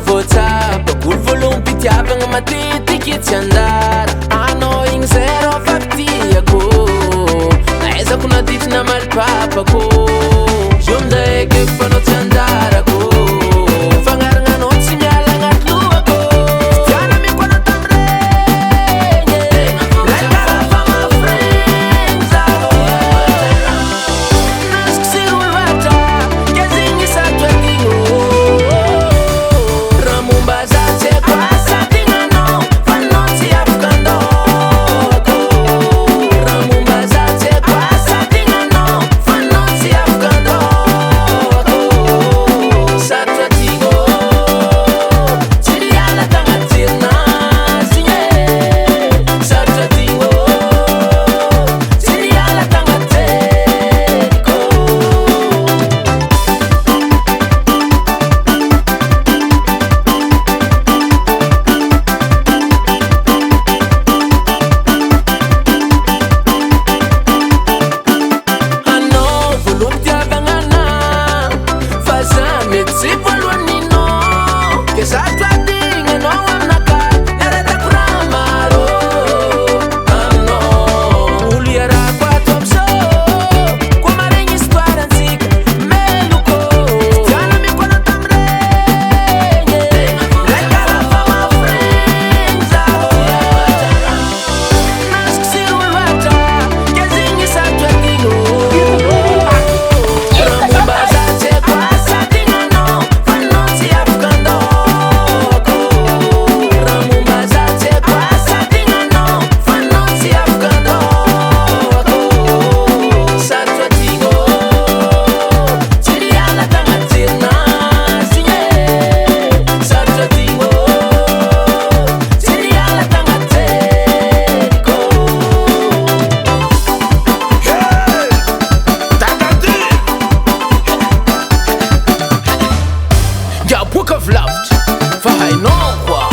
voatsapa olo voalompitiavagna matetiky tsy andara anao igny zay rô fafitiako naezako nadifina malipapako io mdaeky fanao tsy andarako fagnaragnanao tsy miala agnaty lohako fitiana mikona tamregny lekarafa mafregny zaho nasiko sy olo vatra kezigny satro adigno raha momba za tsy haiko asa dignanao fanao tsy afaka andôko raha momba za tsy haiko asa dignanao fanao tsy afaka andôko satro adigno tsy riala tagnaty jerinazy igny satro adigno tsy riala tagnaty jeriko anao voalompitiavagnana fa za mety tsy voalohaninao ke satro adigny anao aminaka niaratako raha maro aminao olo iarako ato am'zao koa maregny histoirantsika meloko fitiana mikona tamregny lekarafa mafregny zaho nasiko sy olo vatra kezigny satro adigno raha momba za tsy haiko asa dignanao fanao tsy afaka andôko raha momba za tsy haiko asa dignanao fanao tsy afaka andôko satro adigno tsy riala tagnaty jerinazy igny satro adigno tsy riala tagnaty jeriko Ja boaka avy lavitra fa hainao koa